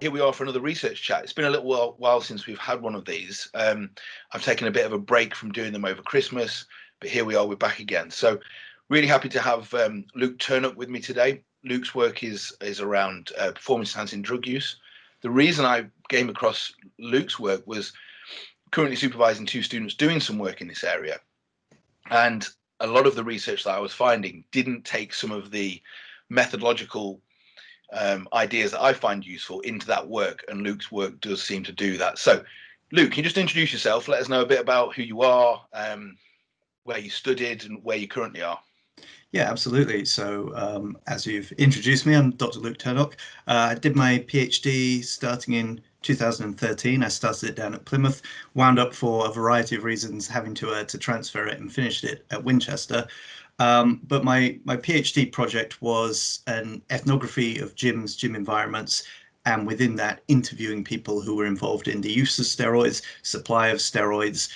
Here we are for another research chat. It's been a little while since we've had one of these. I've taken a bit of a break from doing them over Christmas, but here we are, we're back again. So really happy to have Luke Turnock with me today. Luke's work is around performance enhancing drug use. The reason I came across Luke's work was currently supervising 2 students doing some work in this area. And a lot of the research that I was finding didn't take some of the methodological ideas that I find useful into that work, and Luke's work does seem to do that. So Luke, can you just introduce yourself, let us know a bit about who you are, where you studied and where you currently are? Yeah, absolutely. So as you've introduced me, I'm Dr. Luke Turnock. I did my PhD starting in 2013. I started it down at Plymouth, wound up for a variety of reasons having to transfer it, and finished it at Winchester. But my PhD project was an ethnography of gyms, gym environments, and within that, interviewing people who were involved in the use of steroids, supply of steroids,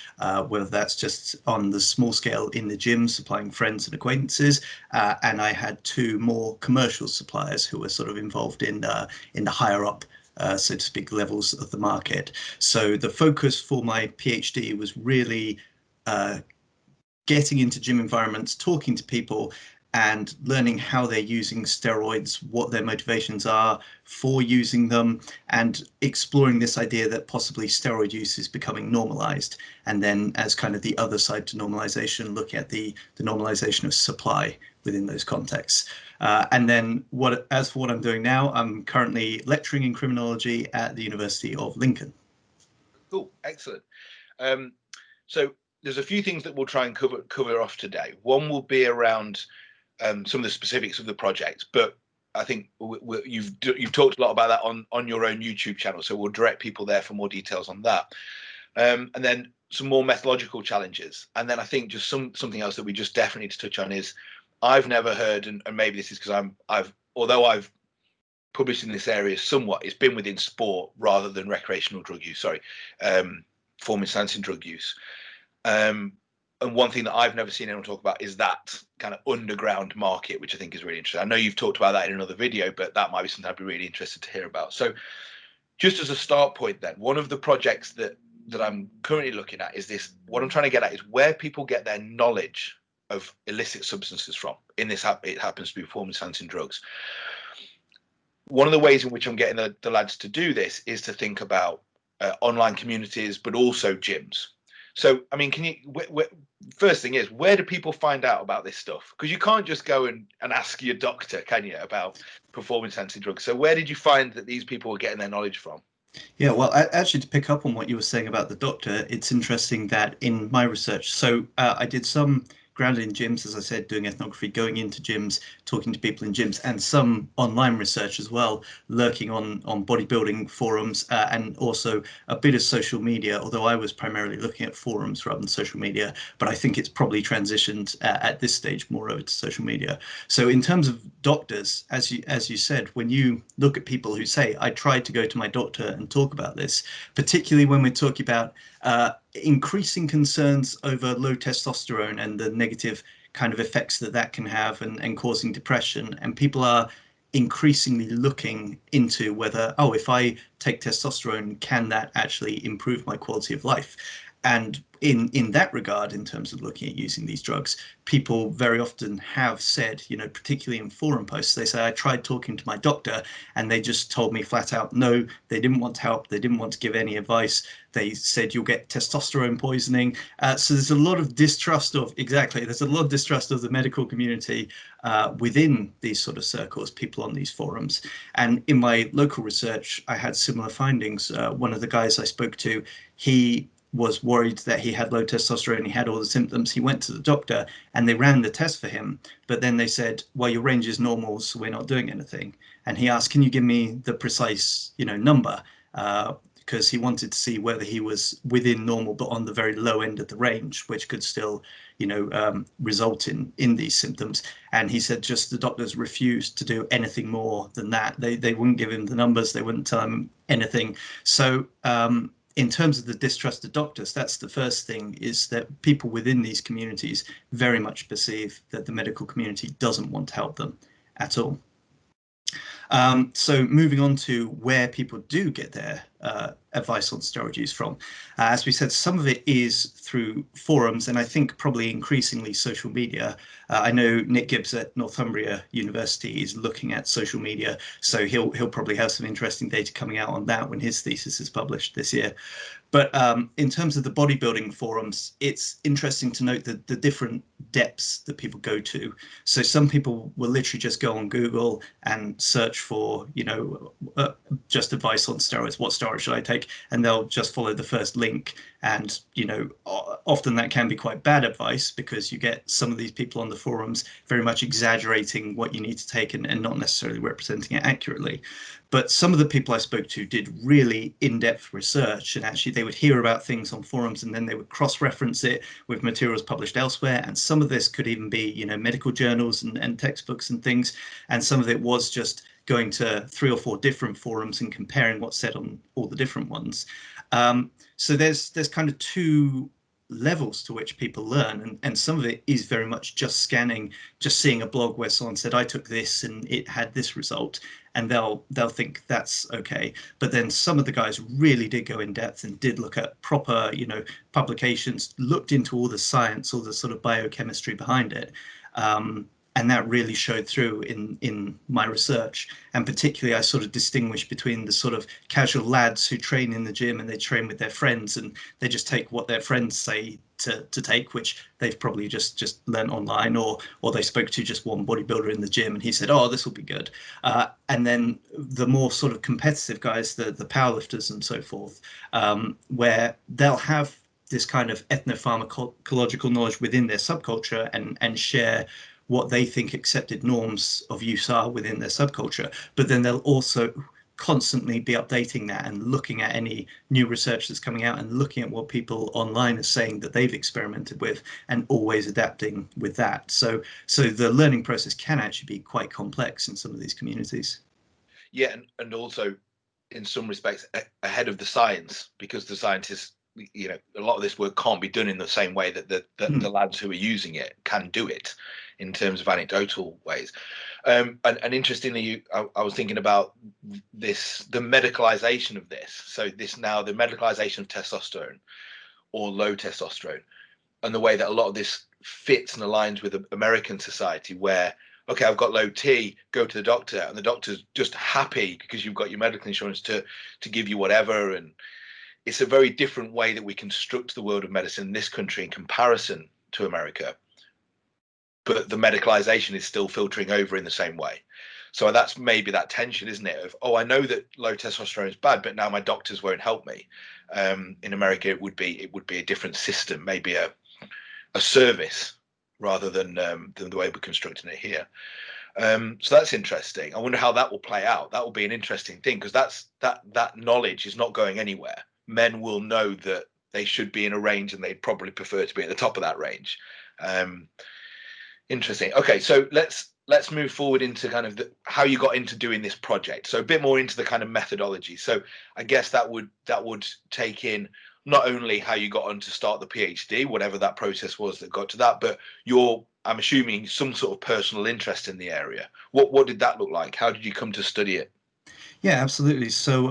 whether that's just on the small scale in the gym, supplying friends and acquaintances, and I had 2 more commercial suppliers who were sort of involved in the higher up, so to speak, levels of the market. So the focus for my PhD was really getting into gym environments, talking to people, and learning how they're using steroids, what their motivations are for using them, and exploring this idea that possibly steroid use is becoming normalized. And then as kind of the other side to normalization, look at the normalization of supply within those contexts. And then as for what I'm doing now, I'm currently lecturing in criminology at the University of Lincoln. Cool, excellent. So there's a few things that we'll try and cover off today. One will be around some of the specifics of the project, but I think you've talked a lot about that on your own YouTube channel, so we'll direct people there for more details on that. And then some more methodological challenges, and then I think just something else that we just definitely need to touch on is I've never heard, and maybe this is because although I've published in this area somewhat, it's been within sport rather than recreational drug use. Performance enhancing drug use. And one thing that I've never seen anyone talk about is that kind of underground market, which I think is really interesting. I know you've talked about that in another video, but that might be something I'd be really interested to hear about. So just as a start point then, one of the projects that I'm currently looking at is this. What I'm trying to get at is where people get their knowledge of illicit substances from. In this, it happens to be performance enhancing drugs. One of the ways in which I'm getting the lads to do this is to think about online communities, but also gyms. So, I mean, first thing is, where do people find out about this stuff? Because you can't just go and ask your doctor, can you, about performance enhancing drugs? So where did you find that these people were getting their knowledge from? Yeah, well, actually, to pick up on what you were saying about the doctor, it's interesting that in my research, so I did some grounded in gyms, as I said, doing ethnography, going into gyms, talking to people in gyms, and some online research as well, lurking on bodybuilding forums, and also a bit of social media, although I was primarily looking at forums rather than social media, but I think it's probably transitioned at this stage more over to social media. So in terms of doctors, as you said, when you look at people who say, I tried to go to my doctor and talk about this, particularly when we're talking about increasing concerns over low testosterone and the negative kind of effects that can have, and causing depression, and people are increasingly looking into whether, oh, if I take testosterone, can that actually improve my quality of life? And in that regard, in terms of looking at using these drugs, people very often have said, particularly in forum posts, they say, I tried talking to my doctor and they just told me flat out, no, they didn't want to help. They didn't want to give any advice. They said, you'll get testosterone poisoning. So there's a lot of distrust of the medical community within these sort of circles, people on these forums. And in my local research, I had similar findings. One of the guys I spoke to, he was worried that he had low testosterone, he had all the symptoms. He went to the doctor and they ran the test for him, but then they said, well, your range is normal, so we're not doing anything. And he asked, can you give me the precise number, because he wanted to see whether he was within normal but on the very low end of the range, which could still result in these symptoms. And he said just the doctors refused to do anything more than that. They wouldn't give him the numbers, they wouldn't tell him anything. So in terms of the distrust of doctors, that's the first thing, is that people within these communities very much perceive that the medical community doesn't want to help them at all. So moving on to where people do get their advice on steroid use from. As we said, some of it is through forums, and I think probably increasingly social media. I know Nick Gibbs at Northumbria University is looking at social media, so he'll probably have some interesting data coming out on that when his thesis is published this year. But in terms of the bodybuilding forums, it's interesting to note that the different depths that people go to. So some people will literally just go on Google and search for, just advice on steroids. What steroid should I take? And they'll just follow the first link. And, often that can be quite bad advice because you get some of these people on the forums very much exaggerating what you need to take and not necessarily representing it accurately. But some of the people I spoke to did really in-depth research, and actually they would hear about things on forums and then they would cross-reference it with materials published elsewhere. And some of this could even be, medical journals and textbooks and things. And some of it was just going to 3 or 4 different forums and comparing what's said on all the different ones. So there's kind of 2 levels to which people learn, and some of it is very much just scanning, just seeing a blog where someone said I took this and it had this result, and they'll think that's okay. But then some of the guys really did go in depth and did look at proper publications, looked into all the science, all the sort of biochemistry behind it. And that really showed through in my research. And particularly, I sort of distinguish between the sort of casual lads who train in the gym and they train with their friends and they just take what their friends say to take, which they've probably just learned online, or they spoke to just one bodybuilder in the gym and he said, oh, this will be good. And then the more sort of competitive guys, the powerlifters and so forth, where they'll have this kind of ethnopharmacological knowledge within their subculture and share what they think accepted norms of use are within their subculture, but then they'll also constantly be updating that and looking at any new research that's coming out and looking at what people online are saying that they've experimented with and always adapting with that. So the learning process can actually be quite complex in some of these communities. Yeah, and also in some respects ahead of the science, because the scientists, a lot of this work can't be done in the same way that the lads who are using it can do it in terms of anecdotal ways. And interestingly, I was thinking about the medicalization of this. So the medicalization of testosterone or low testosterone, and the way that a lot of this fits and aligns with American society, where, okay, I've got low T, go to the doctor, and the doctor's just happy because you've got your medical insurance to give you whatever. And it's a very different way that we construct the world of medicine in this country in comparison to America. But the medicalization is still filtering over in the same way. So that's maybe that tension, isn't it? Of, oh, I know that low testosterone is bad, but now my doctors won't help me. In America, it would be a different system, maybe a service rather than the way we're constructing it here. So that's interesting. I wonder how that will play out. That will be an interesting thing, because that knowledge is not going anywhere. Men will know that they should be in a range and they'd probably prefer to be at the top of that range. Interesting. Okay, so let's move forward into kind of how you got into doing this project. So a bit more into the kind of methodology. So I guess that would take in not only how you got on to start the PhD, whatever that process was that got to that, but I'm assuming some sort of personal interest in the area. What did that look like? How did you come to study it? Yeah, absolutely. So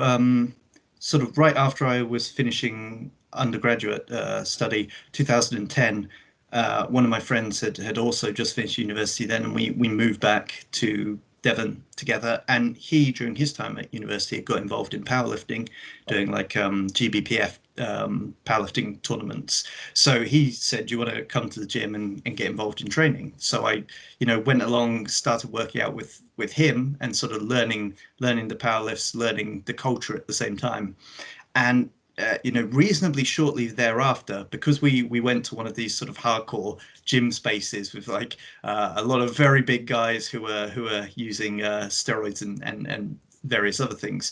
sort of right after I was finishing undergraduate study, 2010, one of my friends had also just finished university then, and we moved back to Devon together. And he, during his time at university, got involved in powerlifting, doing like GBPF powerlifting tournaments. So he said, "Do you want to come to the gym and get involved in training?" So I, went along, started working out with him and sort of learning the powerlifts, learning the culture at the same time. And reasonably shortly thereafter, because we went to one of these sort of hardcore gym spaces with like a lot of very big guys who are using steroids and various other things,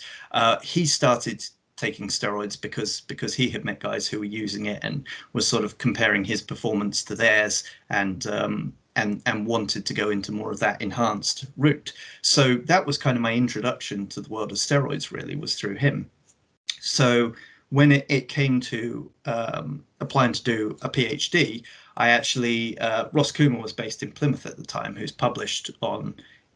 he started taking steroids because he had met guys who were using it and was sort of comparing his performance to theirs and wanted to go into more of that enhanced route. So that was kind of my introduction to the world of steroids, really, was through him. So when it came to applying to do a PhD, I actually, Ross Coomer was based in Plymouth at the time, who's published on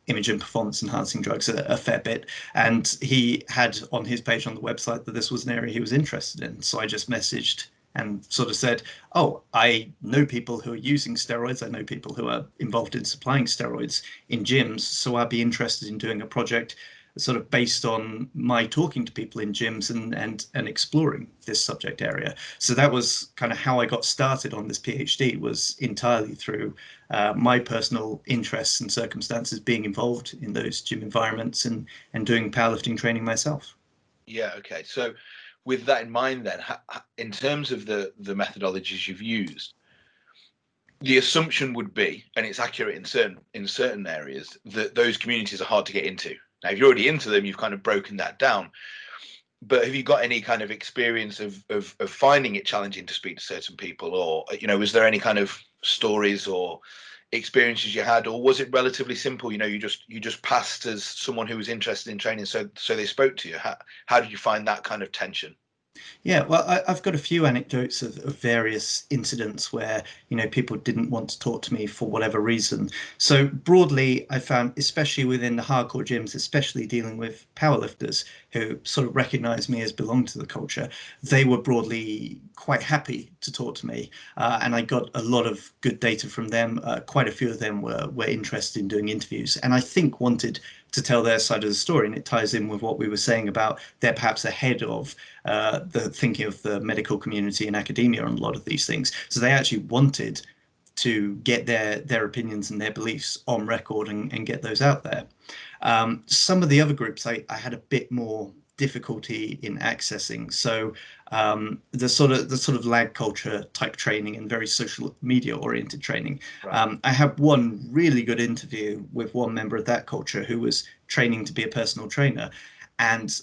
image and performance enhancing drugs a fair bit, and he had on his page on the website that this was an area he was interested in. So I just messaged and sort of said, oh, I know people who are using steroids. I know people who are involved in supplying steroids in gyms. So I'd be interested in doing a project sort of based on my talking to people in gyms and exploring this subject area. So that was kind of how I got started on this PhD, was entirely through my personal interests and circumstances being involved in those gym environments and doing powerlifting training myself. Yeah. Okay. So with that in mind, then, in terms of the methodologies you've used, the assumption would be, and it's accurate in certain areas, that those communities are hard to get into. Now, if you're already into them, you've kind of broken that down. But have you got any kind of experience of finding it challenging to speak to certain people, or was there any kind of stories or experiences you had, or was it relatively simple? You just passed as someone who was interested in training, so they spoke to you. How did you find that kind of tension? Yeah, well, I've got a few anecdotes of various incidents where, people didn't want to talk to me for whatever reason. So broadly, I found, especially within the hardcore gyms, especially dealing with powerlifters who sort of recognize me as belong to the culture, they were broadly quite happy to talk to me. And I got a lot of good data from them. Quite a few of them were interested in doing interviews, and I think wanted to tell their side of the story. And it ties in with what we were saying about they're perhaps ahead of the thinking of the medical community and academia on a lot of these things. So they actually wanted to get their opinions and their beliefs on record and get those out there. Some of the other groups I had a bit more difficulty in accessing. So the sort of lag culture type training and very social media oriented training. Right. I had one really good interview with one member of that culture who was training to be a personal trainer. And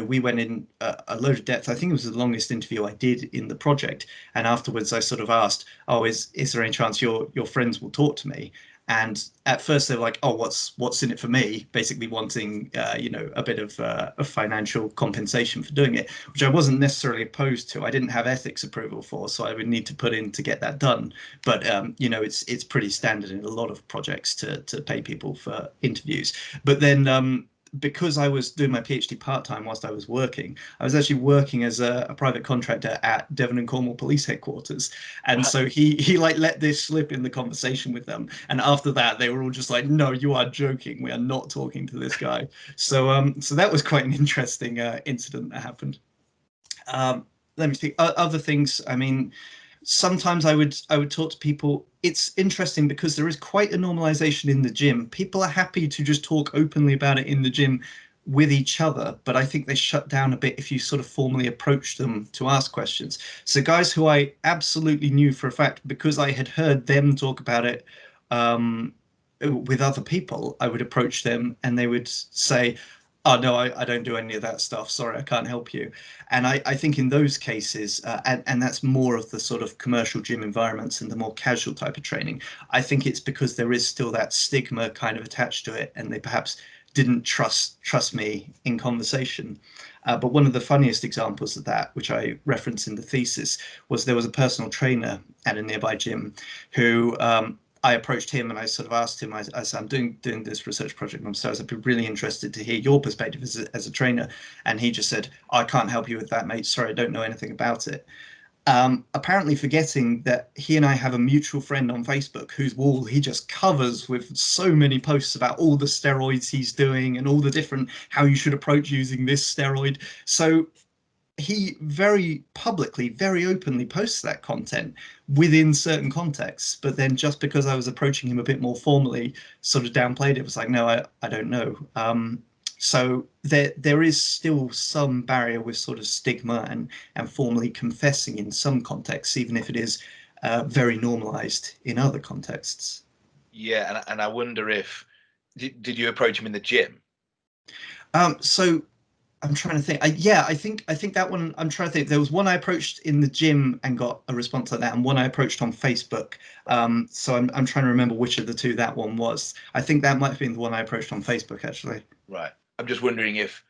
we went in a load of depth. I think it was the longest interview I did in the project. And afterwards, I sort of asked, "Oh, is there any chance your friends will talk to me?" And at first, they were like, "Oh, what's in it for me?" Basically, wanting a bit of a financial compensation for doing it, which I wasn't necessarily opposed to. I didn't have ethics approval for, so I would need to put in to get that done. But it's pretty standard in a lot of projects to pay people for interviews. But then because I was doing my PhD part-time whilst I was working, I was actually working as a private contractor at Devon and Cornwall Police Headquarters. And Right. so he like let this slip in the conversation with them. And after that, they were all just like, "No, you are joking. We are not talking to this guy." So that was quite an interesting incident that happened. Let me think. Other things. I mean, sometimes I would talk to people. It's interesting because there is quite a normalization in the gym. People are happy to just talk openly about it in the gym with each other, but I think they shut down a bit if you sort of formally approach them to ask questions. So guys who I absolutely knew for a fact, because I had heard them talk about it with other people, I would approach them and they would say, "Oh no, I don't do any of that stuff. Sorry, I can't help you." And I think in those cases, and that's more of the sort of commercial gym environments and the more casual type of training, I think it's because there is still that stigma kind of attached to it, and they perhaps didn't trust me in conversation. But one of the funniest examples of that, which I reference in the thesis, was there was a personal trainer at a nearby gym who I approached him and I sort of asked him, I said, "I'm doing this research project themselves. I'd be really interested to hear your perspective as a trainer." And he just said, "I can't help you with that, mate. Sorry, I don't know anything about it." Apparently forgetting that he and I have a mutual friend on Facebook whose wall he just covers with so many posts about all the steroids he's doing and all the different how you should approach using this steroid. So he very publicly, very openly posts that content within certain contexts. But then just because I was approaching him a bit more formally, sort of downplayed it. It was like, "No, I don't know." So there is still some barrier with sort of stigma and formally confessing in some contexts, even if it is very normalized in other contexts. Yeah, and I wonder if did you approach him in the gym? So I'm trying to think. I think that one. I'm trying to think. There was one I approached in the gym and got a response like that, and one I approached on Facebook. So I'm trying to remember which of the two that one was. I think that might have been the one I approached on Facebook, actually. Right. I'm just wondering if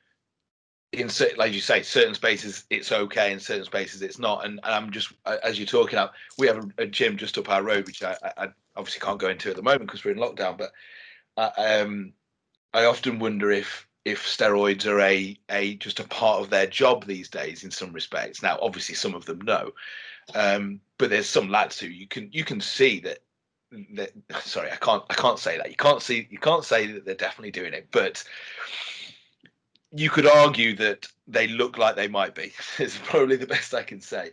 in certain, like you say, certain spaces it's okay, in certain spaces it's not. And I'm just, as you're talking out, we have a gym just up our road, which I obviously can't go into at the moment because we're in lockdown. But I often wonder if steroids are a just a part of their job these days in some respects. Now, obviously, some of them know, but there's some lads who you can see that. Sorry, I can't say that. You can't say that they're definitely doing it, but you could argue that they look like they might be. It's probably the best I can say.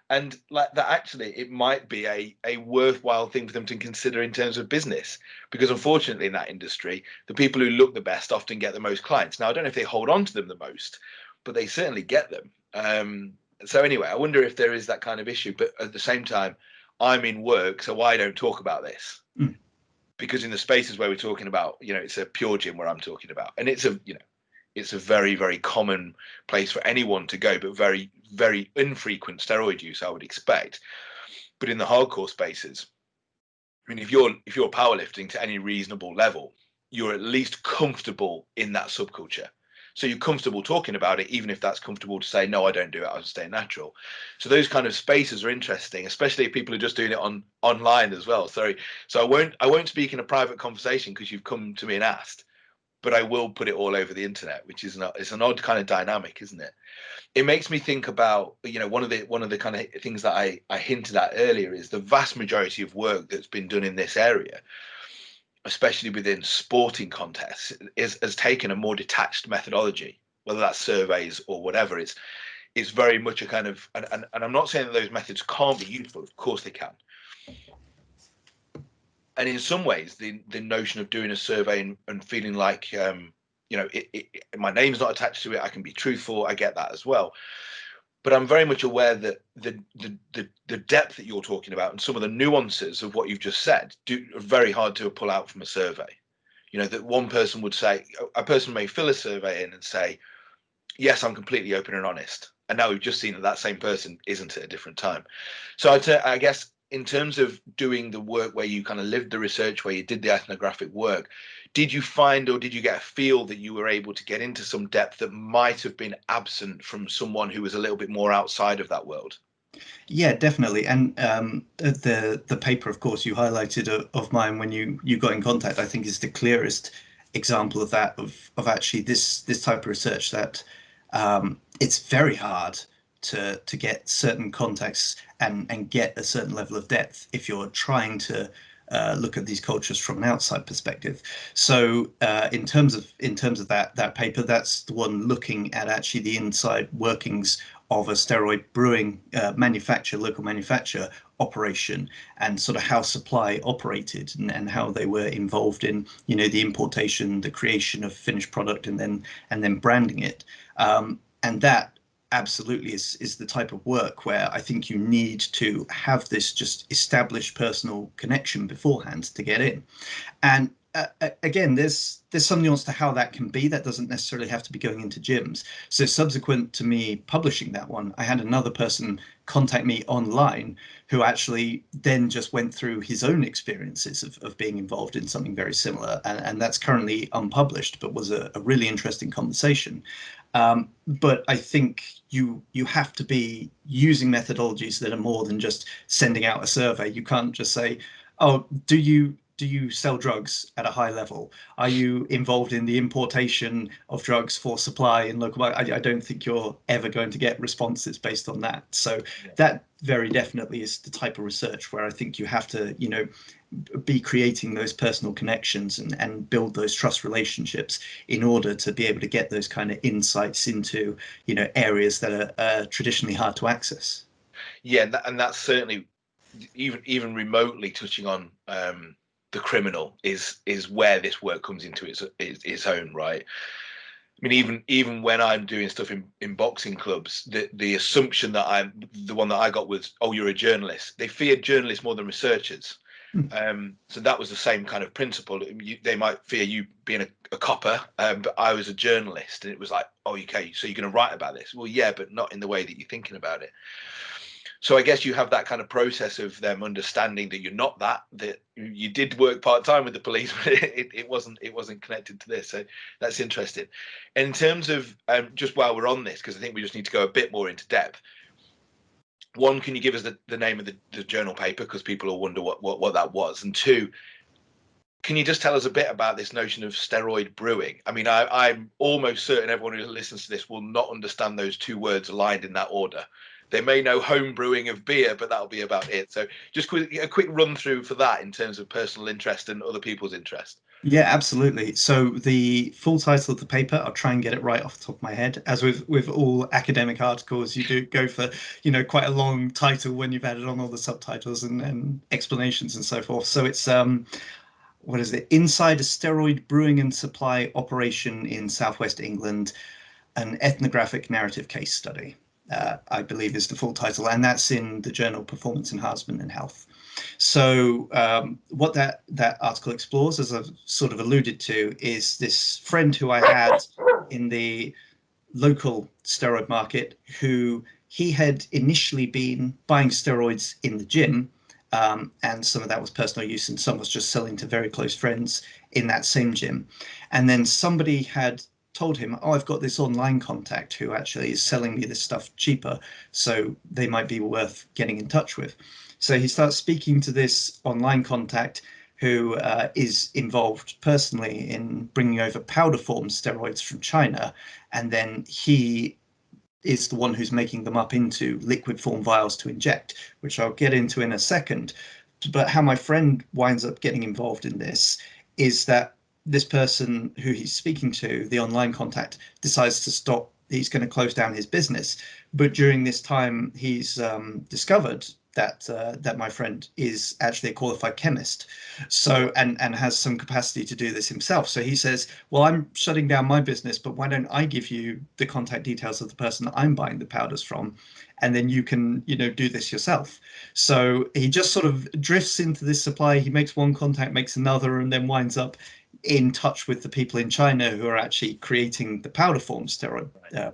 And like that, actually, it might be a worthwhile thing for them to consider in terms of business, because unfortunately, in that industry, the people who look the best often get the most clients. Now, I don't know if they hold on to them the most, but they certainly get them. So anyway, I wonder if there is that kind of issue. But at the same time, I'm in work, so I don't talk about this. Mm. Because in the spaces where we're talking about, it's a pure gym where I'm talking about, and it's a very, very common place for anyone to go, but very, very infrequent steroid use, I would expect. But in the hardcore spaces, I mean, if you're powerlifting to any reasonable level, you're at least comfortable in that subculture. So you're comfortable talking about it, even if that's comfortable to say, no, I don't do it, I'll stay natural. So those kind of spaces are interesting, especially if people are just doing it online as well. Sorry. So I won't speak in a private conversation because you've come to me and asked, but I will put it all over the internet, which is it's an odd kind of dynamic, isn't it? It makes me think about, one of the kind of things that I hinted at earlier is the vast majority of work that's been done in this area, especially within sporting contests, has taken a more detached methodology, whether that's surveys or whatever. It's very much a kind of, and I'm not saying that those methods can't be useful. Of course they can. And in some ways, the notion of doing a survey and feeling like, my name's not attached to it, I can be truthful, I get that as well. But I'm very much aware that the depth that you're talking about and some of the nuances of what you've just said are very hard to pull out from a survey. That one person would say, a person may fill a survey in and say, yes, I'm completely open and honest. And now we've just seen that same person isn't at a different time. So I guess in terms of doing the work where you kind of lived the research, where you did the ethnographic work, did you find, or did you get a feel that you were able to get into some depth that might have been absent from someone who was a little bit more outside of that world? Yeah, definitely. And the paper, of course, you highlighted of mine when you got in contact, I think is the clearest example of that, of actually this type of research that it's very hard to get certain contexts and get a certain level of depth if you're trying to look at these cultures from an outside perspective. So in terms of that paper, that's the one looking at actually the inside workings of a steroid brewing local manufacturer operation, and sort of how supply operated, and how they were involved in the importation, the creation of finished product, and then branding it. And that absolutely is the type of work where I think you need to have this just established personal connection beforehand to get in. And again, there's some nuance to how that can be. That doesn't necessarily have to be going into gyms. So subsequent to me publishing that one, I had another person contact me online who actually then just went through his own experiences of being involved in something very similar. And that's currently unpublished, but was a really interesting conversation. But I think you have to be using methodologies that are more than just sending out a survey. You can't just say, oh, do you sell drugs at a high level? Are you involved in the importation of drugs for supply in local market? I don't think you're ever going to get responses based on that. So that very definitely is the type of research where I think you have to, be creating those personal connections and build those trust relationships in order to be able to get those kind of insights into, areas that are traditionally hard to access. Yeah, and that's certainly even remotely touching on the criminal is where this work comes into its own right. I mean, even when I'm doing stuff in boxing clubs, the assumption that the one that I got was, oh, you're a journalist. They feared journalists more than researchers. So that was the same kind of principle. They might fear you being a copper, but I was a journalist, and it was like, oh, okay, so you're going to write about this? Well, yeah, but not in the way that you're thinking about it. So I guess you have that kind of process of them understanding that you're not that you did work part-time with the police, but it wasn't connected to this. So that's interesting. And in terms of just while we're on this, because I think we just need to go a bit more into depth. One, can you give us the name of the journal paper, because people will wonder what that was? And two, can you just tell us a bit about this notion of steroid brewing? I mean, I'm almost certain everyone who listens to this will not understand those two words aligned in that order. They may know home brewing of beer, but that'll be about it. So just a quick run through for that in terms of personal interest and other people's interest. Yeah, absolutely. So the full title of the paper, I'll try and get it right off the top of my head. As with all academic articles, you do go for, quite a long title when you've added on all the subtitles and explanations and so forth. So it's what is it? Inside a steroid brewing and supply operation in southwest England, an ethnographic narrative case study, I believe is the full title, and that's in the journal Performance Enhancement and Health. So what that article explores, as I've sort of alluded to, is this friend who I had in the local steroid market, who he had initially been buying steroids in the gym, and some of that was personal use and some was just selling to very close friends in that same gym. And then somebody had told him, oh, I've got this online contact who actually is selling me this stuff cheaper, so they might be worth getting in touch with. So he starts speaking to this online contact who is involved personally in bringing over powder form steroids from China, and then he is the one who's making them up into liquid form vials to inject, which I'll get into in a second. But how my friend winds up getting involved in this is that this person who he's speaking to, the online contact, decides to stop. He's going to close down his business. But during this time, he's discovered that my friend is actually a qualified chemist, so and has some capacity to do this himself. So he says, well, I'm shutting down my business, but why don't I give you the contact details of the person that I'm buying the powders from, and then you can do this yourself. So he just sort of drifts into this supply. He makes one contact, makes another, and then winds up in touch with the people in China who are actually creating the powder form steroid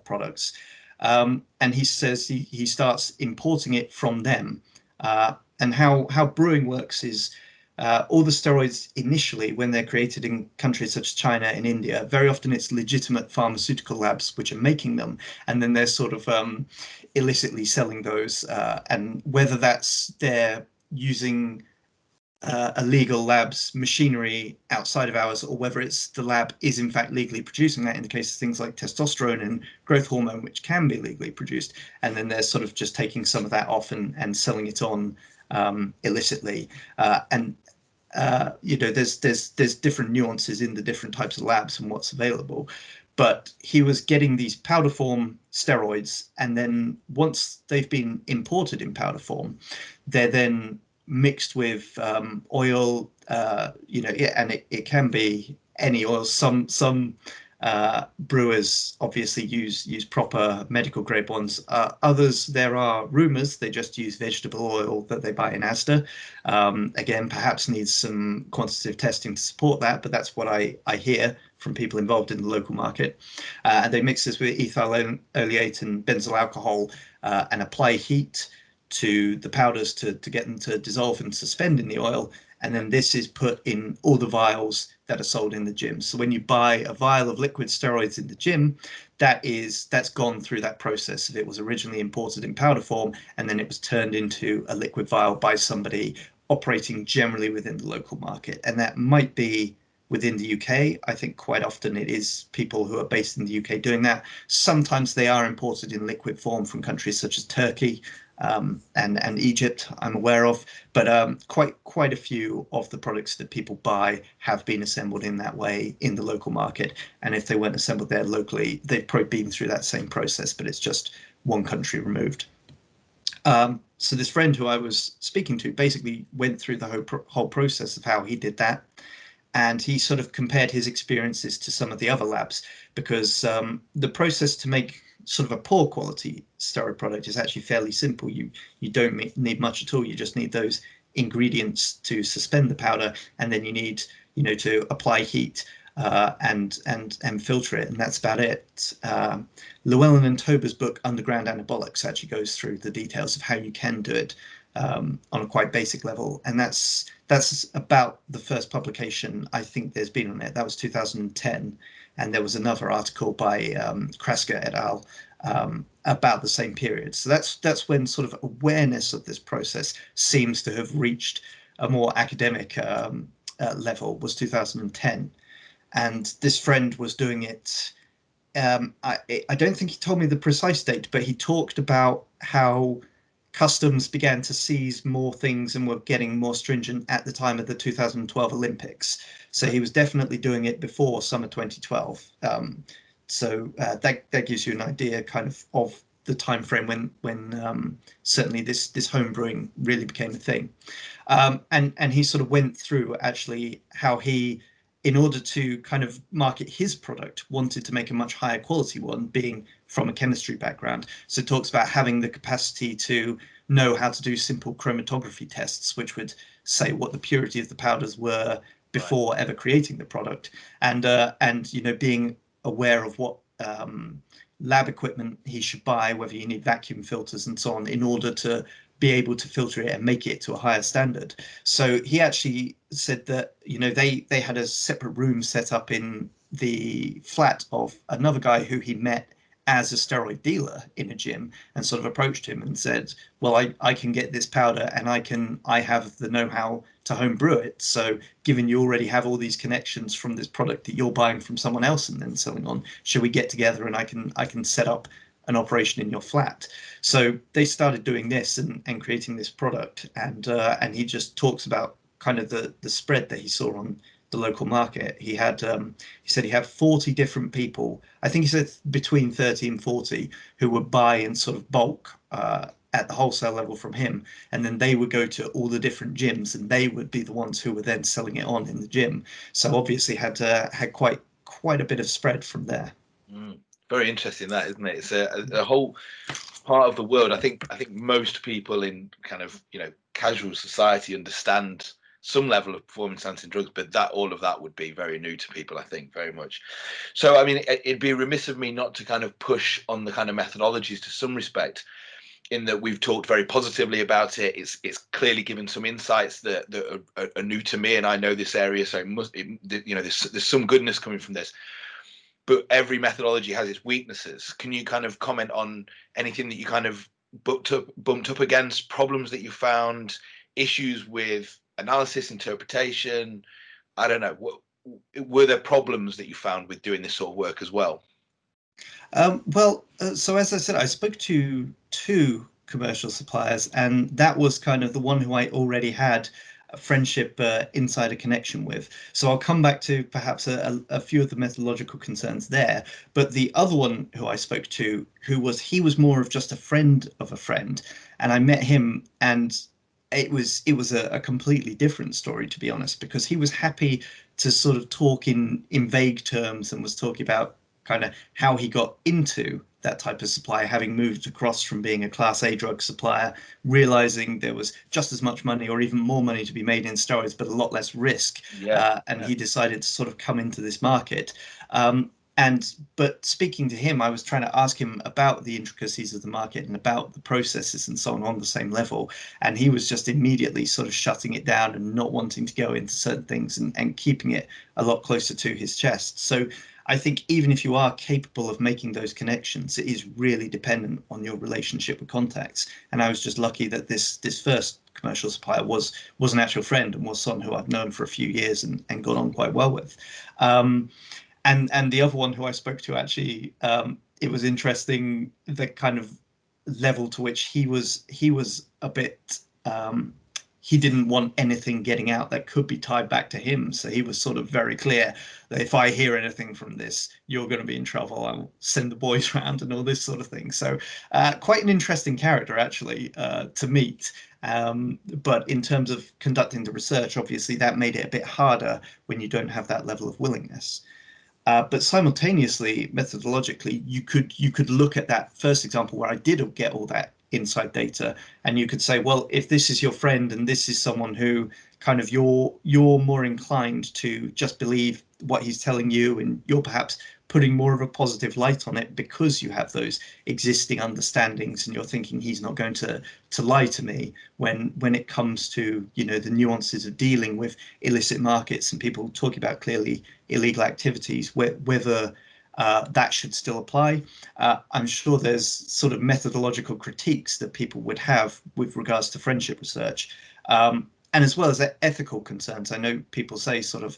products. And he says he starts importing it from them. And how brewing works is all the steroids initially, when they're created in countries such as China and India, very often it's legitimate pharmaceutical labs which are making them, and then they're sort of illicitly selling those. And whether that's they're using a legal lab's machinery outside of ours, or whether it's the lab is in fact legally producing that, in the case of things like testosterone and growth hormone, which can be legally produced, and then they're sort of just taking some of that off and selling it on illicitly. There's different nuances in the different types of labs and what's available. But he was getting these powder form steroids, and then once they've been imported in powder form, they're then mixed with oil, and it can be any oil. Some brewers obviously use proper medical grade ones. Others, there are rumors they just use vegetable oil that they buy in Asda. Again, perhaps needs some quantitative testing to support that, but that's what I hear from people involved in the local market. And they mix this with ethyl oleate and benzyl alcohol and apply heat to the powders to get them to dissolve and suspend in the oil. And then this is put in all the vials that are sold in the gym. So when you buy a vial of liquid steroids in the gym, that's gone through that process. If it was originally imported in powder form, and then it was turned into a liquid vial by somebody operating generally within the local market. And that might be within the UK. I think quite often it is people who are based in the UK doing that. Sometimes they are imported in liquid form from countries such as Turkey, and Egypt, I'm aware of, but quite a few of the products that people buy have been assembled in that way in the local market. And if they weren't assembled there locally, they've probably been through that same process, but it's just one country removed. So this friend who I was speaking to basically went through the whole process of how he did that. And he sort of compared his experiences to some of the other labs, because the process to make sort of a poor quality steroid product is actually fairly simple. You don't need much at all. You just need those ingredients to suspend the powder, and then you need to apply heat and filter it, and that's about it. Llewellyn and Tober's book Underground Anabolics actually goes through the details of how you can do it on a quite basic level, and that's about the first publication I think there's been on it. That was 2010, and there was another article by Krasker et al. About the same period. So that's when sort of awareness of this process seems to have reached a more academic level was 2010, and this friend was doing it. I don't think he told me the precise date, but he talked about how customs began to seize more things and were getting more stringent at the time of the 2012 Olympics. So he was definitely doing it before summer 2012. That gives you an idea kind of the time frame when certainly this home brewing really became a thing. And he sort of went through actually how he, in order to kind of market his product, wanted to make a much higher quality one, being from a chemistry background. So it talks about having the capacity to know how to do simple chromatography tests, which would say what the purity of the powders were before ever creating the product, and being aware of what lab equipment he should buy, whether you need vacuum filters and so on, in order to be able to filter it and make it to a higher standard. So he actually said that they had a separate room set up in the flat of another guy who he met as a steroid dealer in a gym, and sort of approached him and said, well, I can get this powder, and I have the know-how to home brew it. So given you already have all these connections from this product that you're buying from someone else and then selling on, should we get together and I can set up an operation in your flat? So they started doing this and creating this product, and he just talks about kind of the spread that he saw on the local market. He said he had 40 different people. I think he said between 30 and 40 who would buy in sort of bulk at the wholesale level from him, and then they would go to all the different gyms, and they would be the ones who were then selling it on in the gym. So obviously had quite a bit of spread from there. Very interesting, that, isn't it? It's a whole part of the world. I think most people in kind of casual society understand some level of performance enhancing drugs, but all of that would be very new to people, I think, very much. So I mean, it'd be remiss of me not to kind of push on the kind of methodologies to some respect, in that we've talked very positively about it. It's clearly given some insights that are new to me, and I know this area, so there's some goodness coming from this. But every methodology has its weaknesses. Can you kind of comment on anything that you kind of bumped up against, problems that you found, issues with analysis, interpretation? I don't know. Were there problems that you found with doing this sort of work as well? So as I said, I spoke to two commercial suppliers, and that was kind of the one who I already had a friendship insider connection with. So I'll come back to perhaps a few of the methodological concerns there. But the other one who I spoke to, he was more of just a friend of a friend, and I met him, and it was a completely different story, to be honest, because he was happy to sort of talk in vague terms, and was talking about kind of how he got into that type of supply, having moved across from being a Class A drug supplier, realizing there was just as much money or even more money to be made in steroids, but a lot less risk. He decided to sort of come into this market. But speaking to him, I was trying to ask him about the intricacies of the market and about the processes and so on the same level. And he was just immediately sort of shutting it down and not wanting to go into certain things, and keeping it a lot closer to his chest. So I think even if you are capable of making those connections, it is really dependent on your relationship with contacts. And I was just lucky that this first commercial supplier was an actual friend, and was someone who I've known for a few years and got on quite well with. And the other one who I spoke to, actually, it was interesting the kind of level to which he was a bit. He didn't want anything getting out that could be tied back to him. So he was sort of very clear that if I hear anything from this, you're going to be in trouble. I'll send the boys round and all this sort of thing. So quite an interesting character, actually, to meet. But in terms of conducting the research, obviously that made it a bit harder when you don't have that level of willingness. But simultaneously, methodologically, you could look at that first example where I did get all that inside data, and you could say, well, if this is your friend and this is someone who kind of you're more inclined to just believe what he's telling you, and you're perhaps putting more of a positive light on it because you have those existing understandings, and you're thinking he's not going to lie to me when it comes to the nuances of dealing with illicit markets and people talking about clearly illegal activities, whether that should still apply. I'm sure there's sort of methodological critiques that people would have with regards to friendship research. and as well as ethical concerns. I know people say sort of,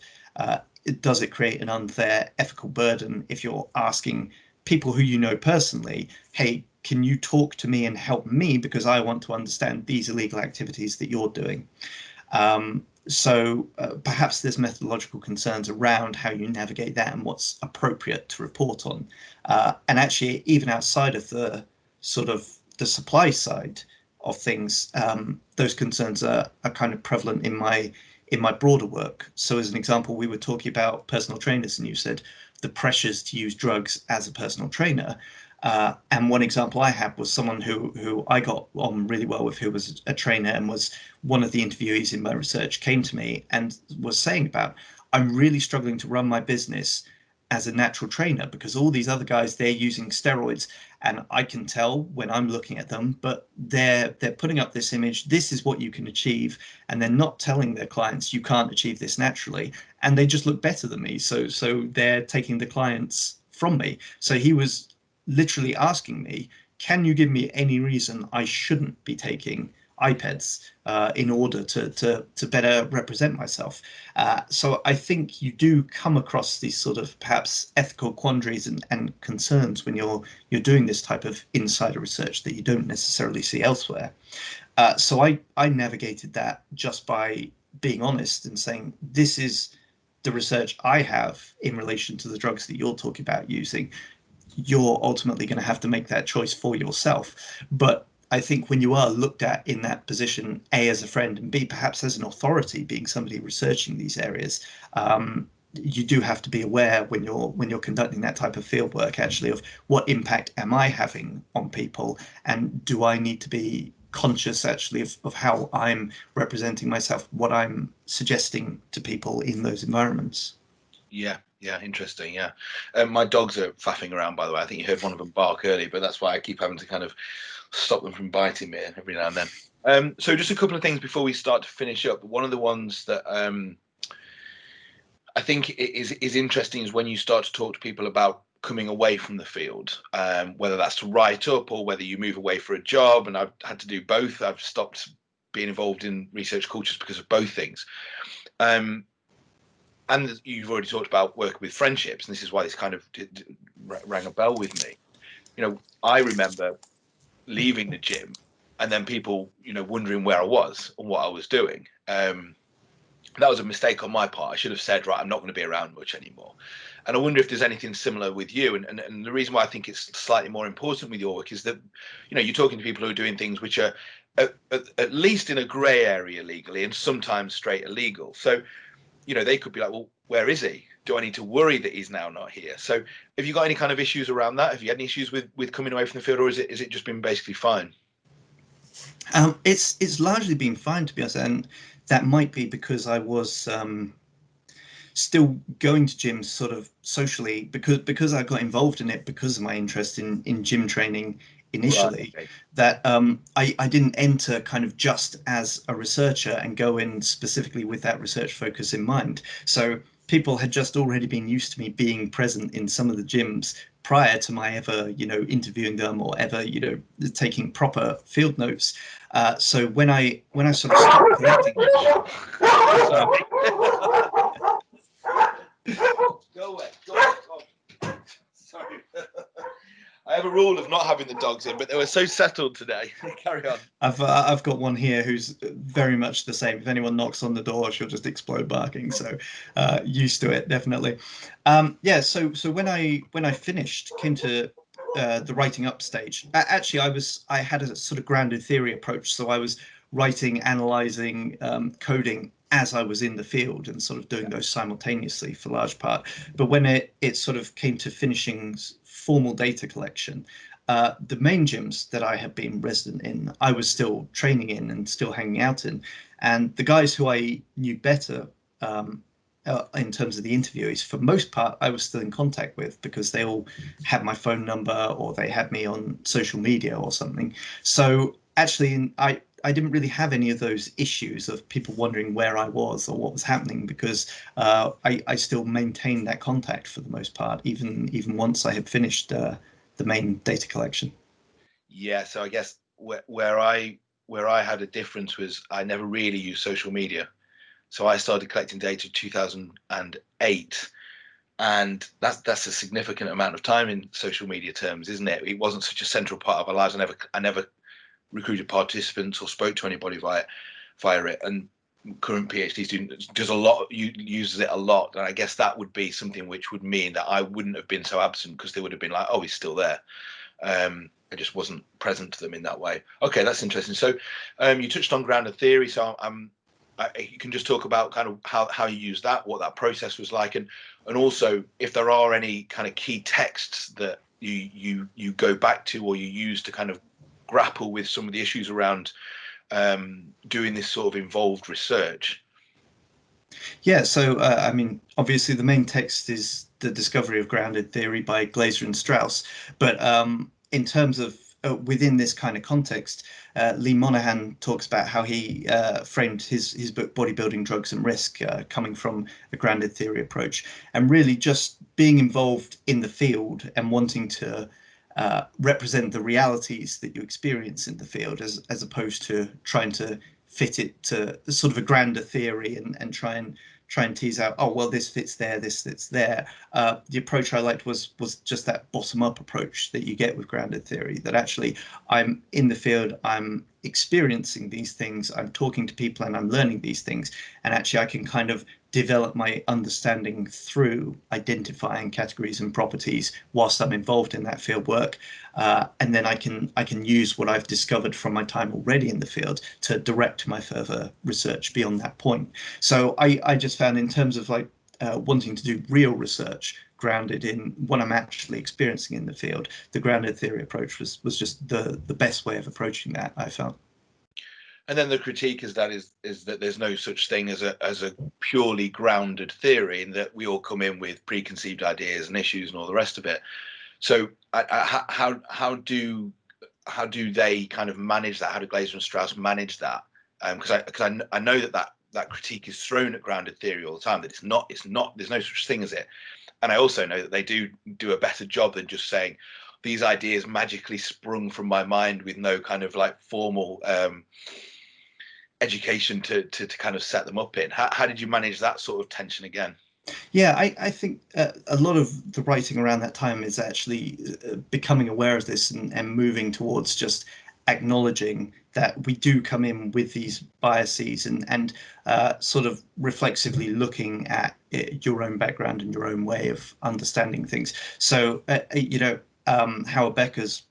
does it create an unfair ethical burden if you're asking people who you know personally, hey, can you talk to me and help me because I want to understand these illegal activities that you're doing? So perhaps there's methodological concerns around how you navigate that and what's appropriate to report on. And actually, even outside of the sort of the supply side of things, those concerns are kind of prevalent in my broader work. So as an example, we were talking about personal trainers, and you said the pressures to use drugs as a personal trainer. And one example I had was someone who I got on really well with, who was a trainer and was one of the interviewees in my research, came to me and was saying about, I'm really struggling to run my business as a natural trainer because all these other guys, they're using steroids, and I can tell when I'm looking at them, but they're putting up this image, this is what you can achieve, and they're not telling their clients you can't achieve this naturally, and they just look better than me. So they're taking the clients from me. So he was literally asking me, can you give me any reason I shouldn't be taking iPads in order to better represent myself? So I think you do come across these sort of perhaps ethical quandaries and concerns when you're doing this type of insider research that you don't necessarily see elsewhere. So I navigated that just by being honest and saying, this is the research I have in relation to the drugs that you're talking about using. You're ultimately going to have to make that choice for yourself. But I think when you are looked at in that position, A, as a friend, and B, perhaps as an authority, being somebody researching these areas, you do have to be aware when you're conducting that type of field work, actually, of what impact am I having on people, and do I need to be conscious actually of how I'm representing myself, what I'm suggesting to people in those environments. Yeah, interesting. Yeah, my dogs are faffing around, by the way. I think you heard one of them bark earlier, but that's why I keep having to kind of stop them from biting me every now and then. So just a couple of things before we start to finish up. One of the ones that I think is interesting is when you start to talk to people about coming away from the field, whether that's to write up or whether you move away for a job. And I've had to do both. I've stopped being involved in research cultures because of both things. And you've already talked about working with friendships, and this is why this kind of rang a bell with me. I remember leaving the gym and then people, wondering where I was and what I was doing. That was a mistake on my part. I should have said, right, I'm not going to be around much anymore. And I wonder if there's anything similar with you. And the reason why I think it's slightly more important with your work is that, you're talking to people who are doing things which are at least in a grey area legally and sometimes straight illegal. So, they could be like, well, where is he? Do I need to worry that he's now not here? So have you got any kind of issues around that? Have you had any issues with coming away from the field, or is it just been basically fine? It's largely been fine, to be honest, and that might be because I was still going to gyms sort of socially, because I got involved in it because of my interest in gym training initially. Right, okay. That I didn't enter kind of just as a researcher and go in specifically with that research focus in mind. So people had just already been used to me being present in some of the gyms prior to my ever, interviewing them or ever, taking proper field notes. So when I sort of stopped collecting, Go away. Sorry. I have a rule of not having the dogs in, but they were so settled today. Carry on. I've got one here who's very much the same. If anyone knocks on the door, she'll just explode barking. So used to it, definitely. Yeah. So when I finished, came to the writing up stage. Actually, I had a sort of grounded theory approach. So I was writing, analyzing, coding as I was in the field and sort of doing those simultaneously for large part. But when it sort of came to finishing formal data collection, the main gyms that I had been resident in, I was still training in and still hanging out in. And the guys who I knew better in terms of the interviewees, for most part, I was still in contact with because they all had my phone number or they had me on social media or something. So actually, I didn't really have any of those issues of people wondering where I was or what was happening because I still maintained that contact for the most part, even once I had finished the main data collection. Yeah, so I guess where I where I had a difference was I never really used social media. So I started collecting data in 2008, and that's a significant amount of time in social media terms, isn't it? It wasn't such a central part of our lives. I never recruited participants or spoke to anybody via it. And current PhD student does a lot, uses it a lot, and I guess that would be something which would mean that I wouldn't have been so absent, because they would have been like, oh, he's still there. I just wasn't present to them in that way. Okay, that's interesting. So you touched on grounded theory, so you can just talk about kind of how you use that, what that process was like, and also if there are any kind of key texts that you go back to or you use to kind of grapple with some of the issues around doing this sort of involved research. Yeah, so I mean, obviously the main text is The Discovery of Grounded Theory by Glaser and Strauss, but in terms of within this kind of context, Lee Monahan talks about how he framed his book Bodybuilding, Drugs and Risk, coming from a grounded theory approach, and really just being involved in the field and wanting to represent the realities that you experience in the field, as opposed to trying to fit it to sort of a grander theory and try and tease out, oh well, this fits there, this fits there. The approach I liked was just that bottom up approach that you get with grounded theory, that actually I'm in the field, I'm experiencing these things, I'm talking to people and I'm learning these things, and actually I can kind of develop my understanding through identifying categories and properties whilst I'm involved in that field work, and then I can use what I've discovered from my time already in the field to direct my further research beyond that point. So I just found, in terms of like wanting to do real research grounded in what I'm actually experiencing in the field, the grounded theory approach was just the best way of approaching that, I felt. And then the critique is that there's no such thing as a purely grounded theory, and that we all come in with preconceived ideas and issues and all the rest of it. So how do they kind of manage that? How do Glaser and Strauss manage that? Because I know that critique is thrown at grounded theory all the time, that it's not there's no such thing as it. And I also know that they do a better job than just saying these ideas magically sprung from my mind with no kind of like formal education to kind of set them up in. How did you manage that sort of tension again? Yeah, I think a lot of the writing around that time is actually becoming aware of this and moving towards just acknowledging that we do come in with these biases, and sort of reflexively looking at your own background and your own way of understanding things. So, Howard Becker's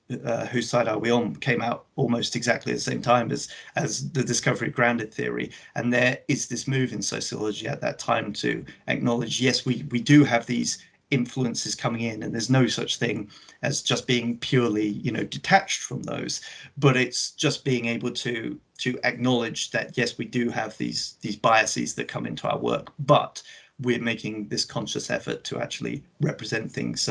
Whose Side Are We On came out almost exactly at the same time as the discovery of grounded theory. And there is this move in sociology at that time to acknowledge, yes, we do have these influences coming in, and there's no such thing as just being purely, detached from those, but it's just being able to acknowledge that, yes, we do have these biases that come into our work, but we're making this conscious effort to actually represent things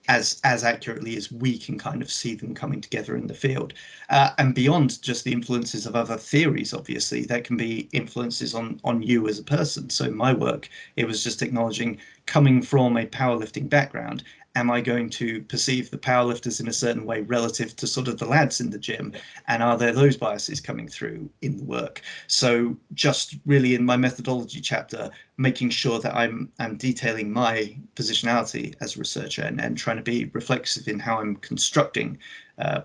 as accurately as we can kind of see them coming together in the field, and beyond just the influences of other theories. Obviously, there can be influences on you as a person. So in my work, it was just acknowledging, coming from a powerlifting background, am I going to perceive the powerlifters in a certain way relative to sort of the lads in the gym, and are there those biases coming through in the work? So just really in my methodology chapter, making sure that I'm detailing my positionality as a researcher, and trying to be reflexive in how I'm constructing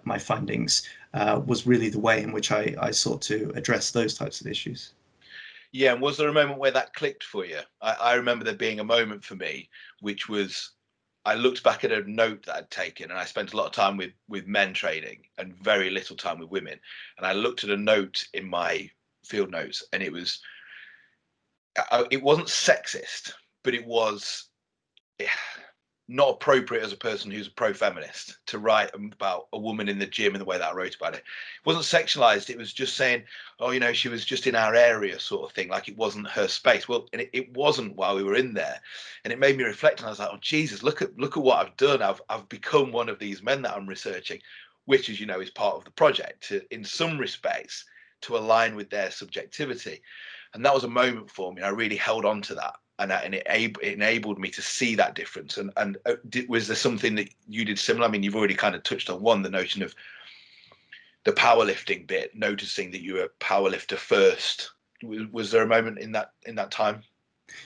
my findings, was really the way in which I sought to address those types of issues. Yeah, and was there a moment where that clicked for you? I remember there being a moment for me, which was, I looked back at a note that I'd taken, and I spent a lot of time with men training and very little time with women. And I looked at a note in my field notes, and it wasn't sexist, but it was not appropriate as a person who's a pro-feminist to write about a woman in the gym in the way that I wrote about it. It wasn't sexualized. It was just saying, oh, she was just in our area, sort of thing, like it wasn't her space. Well, and it wasn't while we were in there, and it made me reflect. And I was like, oh Jesus, look at what I've done. I've become one of these men that I'm researching, which, as you know, is part of the project, in some respects, to align with their subjectivity. And that was a moment for me. I really held on to that, and it enabled me to see that difference. And was there something that you did similar? I mean, you've already kind of touched on one, the notion of the powerlifting bit, noticing that you were a powerlifter first. Was there a moment in that time?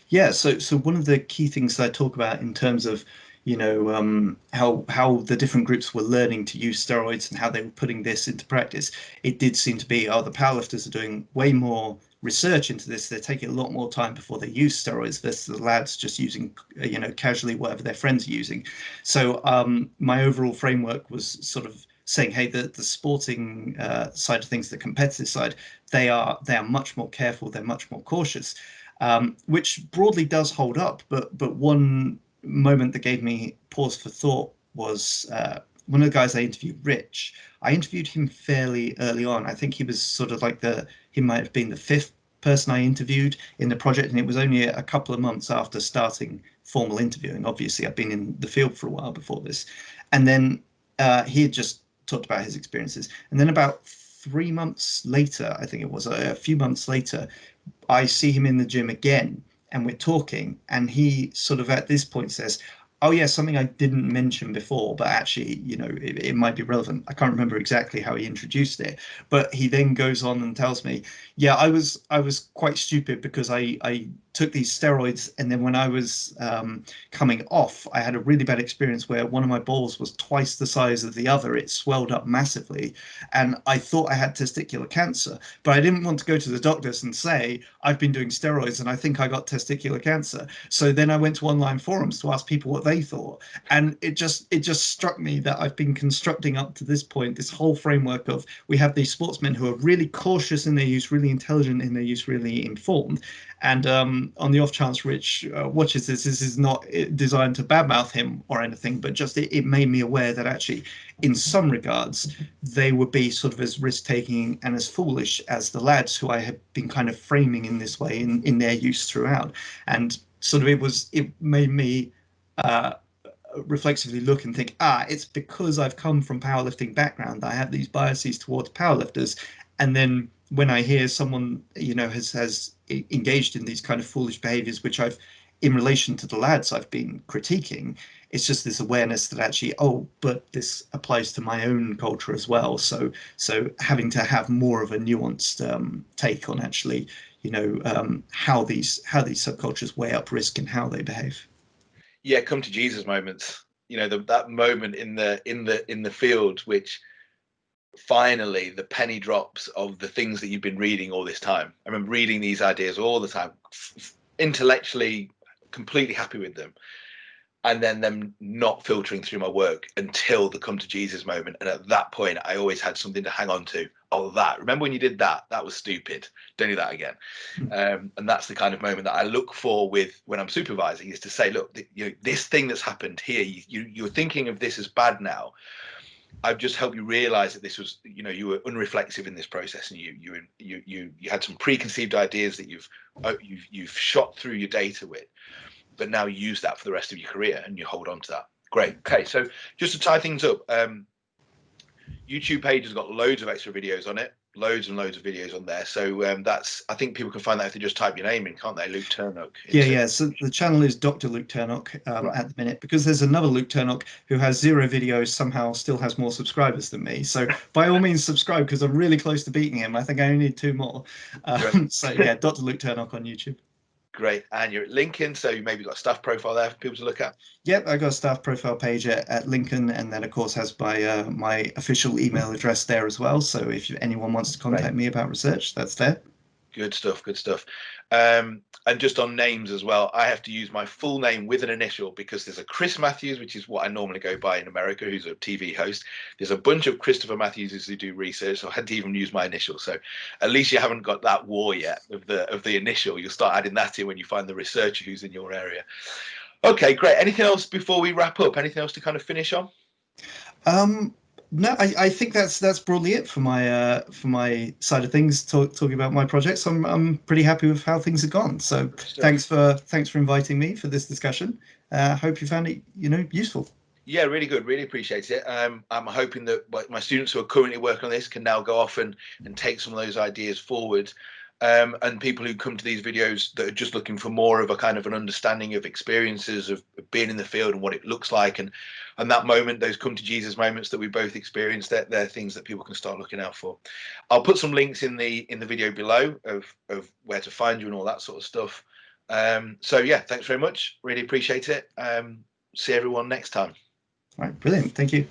Yeah, so one of the key things that I talk about in terms of, how the different groups were learning to use steroids and how they were putting this into practice, it did seem to be, oh, the powerlifters are doing way more research into this. They're taking a lot more time before they use steroids versus the lads just using, casually whatever their friends are using. So my overall framework was sort of saying, hey, the sporting side of things, the competitive side, they are much more careful, they're much more cautious, which broadly does hold up. But one moment that gave me pause for thought was one of the guys I interviewed, Rich. I interviewed him fairly early on. I think he was sort of like he might have been the fifth person I interviewed in the project, and it was only a couple of months after starting formal interviewing. Obviously, I've been in the field for a while before this, and then he had just talked about his experiences, and then about 3 months later, I think it was a few months later, I see him in the gym again and we're talking, and he sort of at this point says, oh yeah, something I didn't mention before, but actually, it might be relevant. I can't remember exactly how he introduced it, but he then goes on and tells me, yeah, I was quite stupid because I took these steroids, and then when I was coming off, I had a really bad experience where one of my balls was twice the size of the other. It swelled up massively, and I thought I had testicular cancer, but I didn't want to go to the doctors and say I've been doing steroids and I think I got testicular cancer. So then I went to online forums to ask people what they thought, and it just struck me that I've been constructing up to this point this whole framework of, we have these sportsmen who are really cautious in their use, really intelligent in their use, really informed. And on the off chance Rich watches this is not designed to badmouth him or anything, but just it made me aware that actually, in some regards, they would be sort of as risk-taking and as foolish as the lads who I had been kind of framing in this way in their use throughout. And sort of it made me reflexively look and think, it's because I've come from powerlifting background that I have these biases towards powerlifters. And then when I hear someone, has engaged in these kind of foolish behaviors, which I've, in relation to the lads I've been critiquing, it's just this awareness that actually, oh, but this applies to my own culture as well. So having to have more of a nuanced take on actually, how these subcultures weigh up risk and how they behave. Yeah, come to Jesus moments. That moment in the field, which finally the penny drops of the things that you've been reading all this time. I remember reading these ideas all the time, intellectually completely happy with them, and then them not filtering through my work until the come to Jesus moment. And at that point, I always had something to hang on to. Oh, remember when you did that? That was stupid. Don't do that again. And that's the kind of moment that I look for when I'm supervising, is to say, look, this thing that's happened here, you're thinking of this as bad now. I've just helped you realize that this was, you were unreflexive in this process, and you had some preconceived ideas that you've shot through your data with, but now use that for the rest of your career and you hold on to that. Great. Okay, so just to tie things up, YouTube page has got loads of extra videos on it, loads and loads of videos on there. So I think people can find that if they just type your name in, can't they? Luke Turnock. Yeah. So the channel is Dr. Luke Turnock right. At the minute, because there's another Luke Turnock who has 0 videos, somehow still has more subscribers than me. So by all means subscribe, because I'm really close to beating him. I think I only need 2 more. So yeah, Dr. Luke Turnock on YouTube. Great. And you're at Lincoln, so you maybe got a staff profile there for people to look at. Yep, I got a staff profile page at Lincoln, and then of course has my official email address there as well. So if anyone wants to contact me about research, that's there. Good stuff. And just on names as well, I have to use my full name with an initial, because there's a Chris Matthews, which is what I normally go by in America, who's a TV host. There's a bunch of Christopher Matthewses who do research, so I had to even use my initial. So at least you haven't got that war yet of the initial. You'll start adding that in when you find the researcher who's in your area. Okay, great. Anything else before we wrap up? Anything else to kind of finish on? No, I think that's broadly it for my side of things. Talking about my projects, I'm pretty happy with how things have gone. So thanks for inviting me for this discussion. Hope you found it useful. Yeah, really good. Really appreciate it. I'm hoping that my students who are currently working on this can now go off and take some of those ideas forward and people who come to these videos that are just looking for more of a kind of an understanding of experiences of being in the field and what it looks like, and that moment, those come to Jesus moments that we both experienced, they're things that people can start looking out for. I'll put some links in the video below of where to find you and all that sort of stuff. So yeah, thanks very much. Really appreciate it. See everyone next time. All right, brilliant. Thank you.